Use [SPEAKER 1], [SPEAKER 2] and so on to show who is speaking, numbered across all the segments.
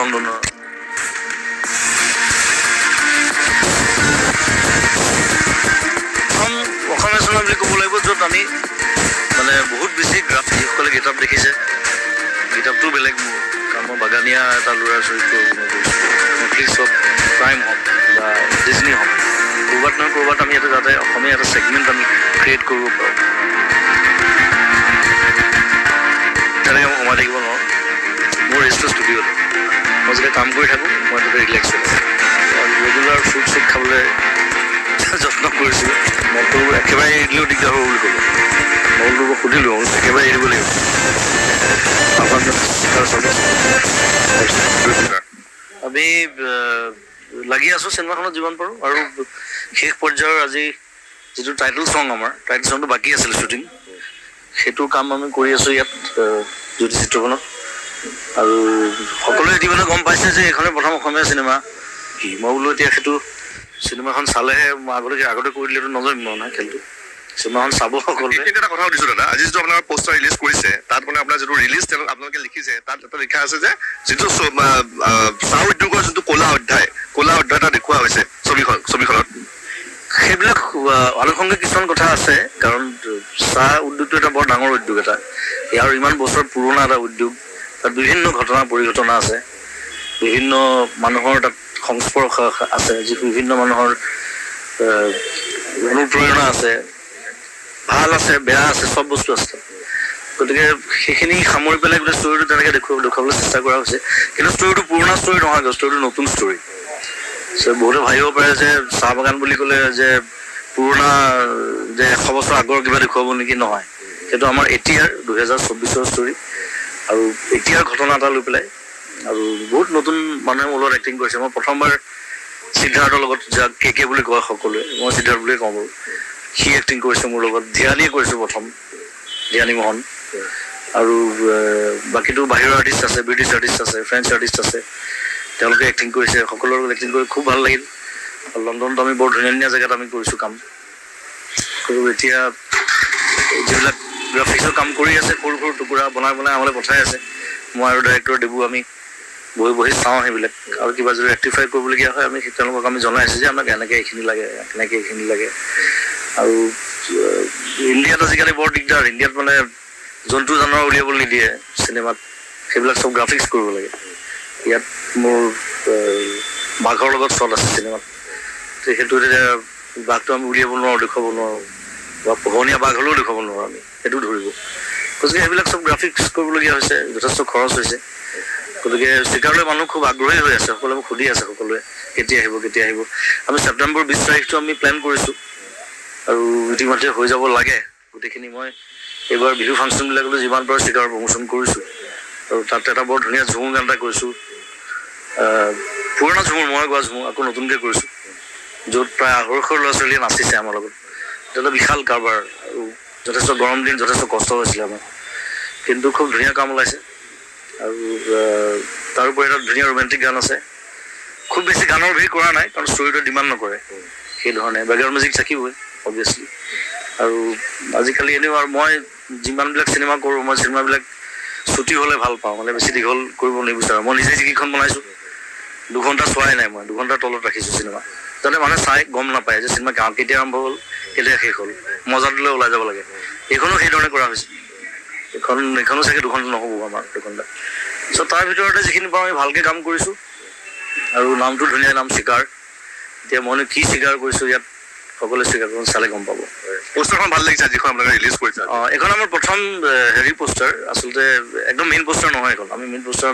[SPEAKER 1] লণ্ডনৰ অসমীয়া চিনেমা বুলি ক'ব লাগিব, য'ত আমি মানে বহুত বেছি গ্ৰাফিকসকলে কিতাপ দেখিছে। কিতাপটো বেলেগ মোৰ, কাৰণ মই বাগানীয়া এটা ল'ৰাৰ চৰিত্ৰ অভিনয় কৰিছোঁ। নেটফ্লিক্স হওক, প্ৰাইম হওক বা ডিজনী হওক, ক'ৰবাত নহয় ক'ৰবাত আমি এটা যাতে অসমীয়া এটা ছেগমেণ্ট আমি ক্ৰিয়েট কৰিব পাৰোঁ। তেনেকৈ মই সোমাই থাকিব নোৱাৰোঁ। মোৰ ৰেজিষ্টাৰ ষ্টুডিঅ'ত মই যেতিয়া কাম কৰি থাকোঁ, মই তাতে ৰিলেক্স হৈ থাকোঁ। আৰু ৰেগুলাৰ ফুড চুড খাবলৈ যত্ন কৰিছিলোঁ। মলটো একেবাৰে এৰি দিলেও দিগদাৰ হ'ব বুলি ক'লোঁ। মলটো মই সুধিলোঁ, একেবাৰে এৰিব লাগিব। আমি লাগি আছোঁ চিনেমাখনত যিমান পাৰোঁ। আৰু শেষ পৰ্যায়ৰ আজি যিটো টাইটেল চং, আমাৰ টাইটেল চংটো বাকী আছিলে শ্বুটিং, সেইটো কাম আমি কৰি আছোঁ ইয়াত জ্যোতি চিত্ৰখনত। আৰু সকলোৱে ইতিমধ্যে গম পাইছে যে এইখনে প্ৰথম অসমীয়া চিনেমা। মই বোলো এতিয়া সেইটো চিনেমাখন চালেহে, মই আগতে কৰি দিলেতো নজৰিম নহয় খেলটো। চিনেমাখন চাব সকলোৱে।
[SPEAKER 2] এটা কথা সুধিছোঁ দাদা, আজি যিটো আপোনাৰ পোষ্টাৰ ৰিলিজ কৰিছে, তাত মানে আপোনাৰ যিটো ৰিলিজ টেলত আপোনালোকে লিখিছে, তাত এটা লিখা আছে যে যিটো চাহ উদ্যোগৰ যোনটো ক'লা অধ্যায় এটা দেখুওৱা হৈছে ছবিখনত।
[SPEAKER 1] সেইবিলাক আনুষংগিক কিছুমান কথা আছে, কাৰণ চাহ উদ্যোগটো এটা বৰ ডাঙৰ উদ্যোগ এটা। ইয়াৰ ইমান বছৰ পুৰণা এটা উদ্যোগ, তাত বিভিন্ন ঘটনা পৰিঘটনা আছে, বিভিন্ন মানুহৰ তাত সংস্পৰ্শ আছে, যি বিভিন্ন মানুহৰ অনুপ্ৰেৰণা আছে, ভাল আছে, বেয়া আছে, চব বস্তু আছে। গতিকে সেইখিনি সামৰি পেলাই গোটেই ষ্টৰিটো তেনেকৈ দেখুৱাবলৈ চেষ্টা কৰা হৈছে। কিন্তু ষ্টৰিটো পুৰণা ষ্টৰি নহয়, ষ্টৰিটো নতুন ষ্টৰি। বহুতে ভাবিব পাৰে যে চাহ বাগান বুলি ক'লে যে পুৰণা, যে 100 বছৰ আগৰ কিবা দেখুৱাব নেকি। নহয়, সেইটো আমাৰ এতিয়াৰ 2024 ষ্টৰি, আৰু এতিয়াৰ ঘটনা এটা লৈ পেলাই। আৰু বহুত নতুন মানুহে মোৰ লগত এক্টিং কৰিছে। মই প্ৰথমবাৰ সিদ্ধাৰ্থৰ লগত, যাক কে বুলি কয় সকলোৱে, মই সিদ্ধাৰ্থ বুলিয়ে কওঁ বাৰু, সি এক্টিং কৰিছে মোৰ লগত। ধ্যানীয়ে কৰিছোঁ প্ৰথম, ধ্যানী মোহন। আৰু বাকীটো বাহিৰৰ আৰ্টিষ্ট আছে, ব্ৰিটিছ আৰ্টিষ্ট আছে, ফ্ৰেঞ্চ আৰ্টিষ্ট আছে, তেওঁলোকে এক্টিং কৰিছে। সকলোৰে লগত এক্টিং কৰি খুব ভাল লাগিল। আৰু লণ্ডনত আমি বৰ ধুনীয়া ধুনীয়া জেগাত আমি কৰিছোঁ কাম। আৰু এতিয়া যিবিলাক গ্ৰাফিক্সৰ কাম কৰি আছে, সৰু সৰু টুকুৰা বনাই আমালৈ পঠাই আছে। মই আৰু ডাইৰেক্টৰ দেবু আমি বহি চাওঁ সেইবিলাক। আৰু কিবা যদি ৰেক্টিফাই কৰিবলগীয়া হয়, আমি তেওঁলোকক আমি জনাই আছোঁ যে আমাক এনেকৈ এইখিনি লাগে, এনেকৈ এইখিনি লাগে। আৰু ইণ্ডিয়াত আজিকালি বৰ দিগদাৰ। ইণ্ডিয়াত মানে জন্তু জানোৱাৰ উলিয়াবলৈ নিদিয়ে চিনেমাত, সেইবিলাক চব গ্ৰাফিক্স কৰিব লাগে। ইয়াত মোৰ বাঘৰ লগত শ্বট আছে চিনেমাত, সেইটো তেতিয়া বাঘটো আমি উলিয়াব নোৱাৰোঁ, দেখুৱাব নোৱাৰোঁ, বা পোহনীয়া বাঘ হ'লেও দেখুৱাব নোৱাৰোঁ আমি, সেইটো ধৰিব। গতিকে সেইবিলাক চব গ্ৰাফিক্স কৰিবলগীয়া হৈছে, যথেষ্ট খৰচ হৈছে। গতিকে চিকাৰলৈ মানুহ খুব আগ্ৰহী হৈ আছে, সকলোৱে মোক সুধি আছে, সকলোৱে কেতিয়া আহিব। আমি ছেপ্টেম্বৰ 20 তাৰিখটো আমি প্লেন কৰিছোঁ, আৰু ইতিমধ্যে হৈ যাব লাগে গোটেইখিনি। মই এইবাৰ বিহু ফাংচনবিলাকলৈ যিমান পাৰোঁ চিকাৰৰ প্ৰমোশ্যন কৰিছোঁ। আৰু তাত এটা বৰ ধুনীয়া ঝুমুৰ গান এটা কৰিছোঁ, পুৰণা ঝুমুৰ, মই গোৱা ঝুমুৰ আকৌ নতুনকৈ কৰিছোঁ, য'ত প্ৰায় 250 ল'ৰা ছোৱালীয়ে নাচিছে আমাৰ লগত। এটা বিশাল কাৰবাৰ, আৰু যথেষ্ট গৰম দিন, যথেষ্ট কষ্ট হৈছিলে আমাৰ, কিন্তু খুব ধুনীয়া কাম ওলাইছে। আৰু তাৰোপৰি এটা ধুনীয়া ৰোমেণ্টিক গান আছে। খুব বেছি গানৰ ভিৰ কৰা নাই, কাৰণ ষ্টৰিটো ডিমাণ্ড নকৰে সেইধৰণে। বেকগ্ৰাউণ্ড মিউজিক থাকিবই অবভিয়াছলি। আৰু আজিকালি এনেও, আৰু মই যিমানবিলাক চিনেমা কৰোঁ, মই চিনেমাবিলাক ছুটি হ'লে ভাল পাওঁ, মানে বেছি দীঘল কৰিব নিবিচাৰোঁ। মই নিজে যিকেইখন বনাইছোঁ 2 ঘণ্টা চোৱাই নাই, মই 2 ঘণ্টাৰ তলত ৰাখিছোঁ চিনেমা, যাতে মানুহে চাই গম নাপায় যে চিনেমা কেতিয়া আৰম্ভ হ'ল, কেতিয়া শেষ হ'ল, মজাটোলৈ ওলাই যাব লাগে। এইখনো সেইধৰণে কৰা হৈছে। এইখনো চাগে 2 ঘণ্টা নহ'ব আমাৰ, 2 ঘণ্টা। চ' তাৰ ভিতৰতে যিখিনি পাওঁ আমি ভালকৈ কাম কৰিছোঁ। আৰু নামটো ধুনীয়া নাম, চিকাৰ। এতিয়া মইনো কি চিকাৰ কৰিছোঁ ইয়াত, সকলোৱে চিকাৰখন চালে গম পাব।
[SPEAKER 2] পোষ্টাৰখন ভাল লাগিছে যিখন আপোনালোকে ৰিলিজ কৰিছে।
[SPEAKER 1] এইখন আমাৰ প্ৰথম পোষ্টাৰ, আচলতে একদম মেইন পোষ্টাৰ নহয় এইখন। মেইন পোষ্টাৰ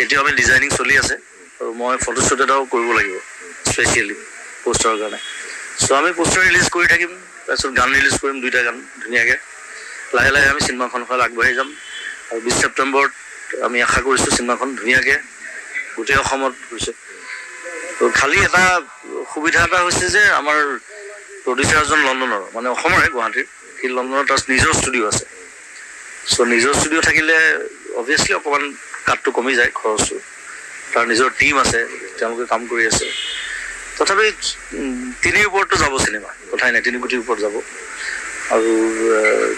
[SPEAKER 1] এতিয়াও আমি ডিজাইনিং চলি আছে, আৰু মই ফটোশ্বুট এটাও কৰিব লাগিব স্পেচিয়েলি পোষ্টাৰৰ কাৰণে। চ' আমি পোষ্টাৰ ৰিলিজ কৰি থাকিম, তাৰপিছত গান ৰিলিজ কৰিম, 2টা গান ধুনীয়াকৈ। লাহে লাহে আমি চিনেমাখন ফালে আগবাঢ়ি যাম। আৰু 20 ছেপ্টেম্বৰত আমি আশা কৰিছোঁ চিনেমাখন ধুনীয়াকৈ গোটেই অসমত হৈছে। খালি এটা সুবিধা এটা হৈছে যে আমাৰ প্ৰডিউচাৰ এজন লণ্ডনৰ, মানে অসমৰে, গুৱাহাটীৰ, সি লণ্ডনৰ তাৰ নিজৰ ষ্টুডিঅ' আছে। চ' নিজৰ ষ্টুডিঅ' থাকিলে অভিয়াছলি অকণমান কাটটো কমি যায়, খৰচটো। তাৰ নিজৰ টীম আছে, তেওঁলোকে কাম কৰি আছে। তথাপি 3 ওপৰততো যাব চিনেমা, কথাই নাই, 3 কোটিৰ ওপৰত যাব। আৰু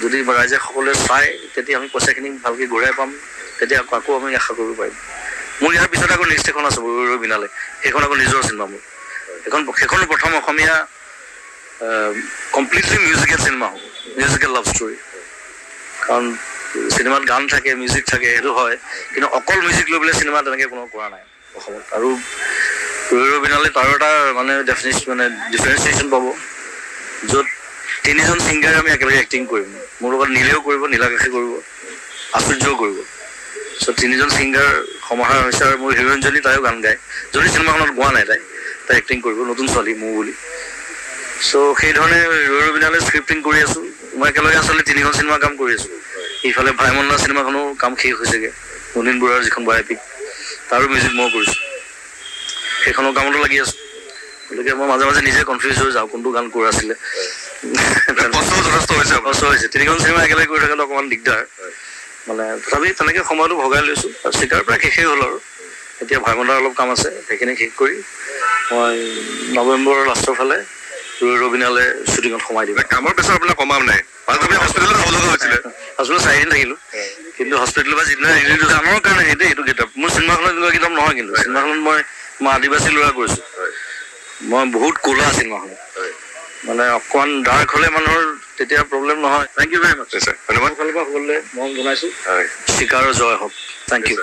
[SPEAKER 1] যদি ৰাইজে সকলোৱে চায়, তেতিয়া আমি পইচাখিনি ভালকৈ ঘূৰাই পাম, তেতিয়া আকৌ আমি আশা কৰিব পাৰিম। মোৰ ইয়াৰ পিছত আকৌ নেক্সট এখন আছে ৰৈ ৰৈ বিনালে, সেইখন আকৌ নিজৰ চিনেমা মোৰ। সেইখন প্ৰথম অসমীয়া কমপ্লিটলি মিউজিকেল চিনেমা হ'ব, মিউজিকেল লাভ ষ্টৰী। কাৰণ চিনেমাত গান থাকে, মিউজিক থাকে, সেইটো হয়, কিন্তু অকল মিউজিক লৈ পেলাই চিনেমা তেনেকৈ কোনো কৰা নাই অসমত। আৰু ৰৈ ৰৈ বিনালে তাৰো এটা মানে ডিফাৰেঞ্চিয়েশ্যন পাব, য'ত 3জন ছিংগাৰে আমি একেলগে এক্টিং কৰিম। মোৰ লগত নীলেও কৰিব, নীলাকাশে কৰিব, আশ্চৰ্যও কৰিব। চ' 3জন ছিংগাৰ সমাহাৰ হৈছে, আৰু মোৰ হিৰইনজনী তাইও গান গায়, যদি চিনেমাখনত গোৱা নাই তাই এক্টিং কৰিব, নতুন ছোৱালী মোৰ বুলি। চ' সেইধৰণে ৰৈ ৰৈ বিনালে স্ক্ৰিপ্টিং কৰি আছোঁ। মই একেলগে আচলতে 3খন চিনেমা কাম কৰি আছোঁ। ইফালে ভাইমন্দা চিনেমাখনো কাম শেষ হৈছেগৈ, মুনীন বৰুৱাৰ যিখন বায়'পিক, তাৰো মিউজিক মই কৰিছোঁ, সেইখনৰ কামতো লাগি আছোঁ। গতিকে মই মাজে মাজে নিজে কনফিউজ হৈ যাওঁ কোনটো গান কৰা আছিলে।
[SPEAKER 2] যথেষ্ট হৈছে।
[SPEAKER 1] 3খন চিনেমা একেলগে কৰি থকাটো অকণমান দিগদাৰ, মানে তথাপি তেনেকৈ সময়টো ভগাই লৈছোঁ। আৰু চিকাৰ প্ৰায় শেষেই হ'ল, আৰু এতিয়া ভাইমন্দাৰ অলপ কাম আছে, সেইখিনি শেষ কৰি মই নৱেম্বৰৰ লাষ্টৰ ফালে ৰৈ ৰৈ বিনালে শ্বুটিঙত সোমাই দিম।
[SPEAKER 2] কামৰ প্ৰেছাৰ আপোনাৰ কমাম নাই? হস্পিটেলত যাব লগা হৈছিলে।
[SPEAKER 1] হস্পিটেলত 4 দিন থাকিলোঁ, কিন্তু হস্পিটেলৰ পৰা যিদিনা ৰিলিজ হৈছে আমাৰ কাৰণে এইটো কিতাপ, মোৰ চিনেমাখনত এনেকুৱা কিতাপ নহয়। কিন্তু চিনেমাখনত মই আদিবাসী ল'ৰা কৰিছোঁ, মই বহুত ক'লা চিনেমাখন, মানে অকণমান ডাৰ্ক হ'লে মানুহৰ তেতিয়া প্ৰব্লেম নহয়। থেংক ইউ ভেৰি মাছ, ধন্যবাদ। ফালৰ পৰা সকলোৱে মৰম জনাইছোঁ। চিকাৰৰ জয় হওক, থেংক ইউ।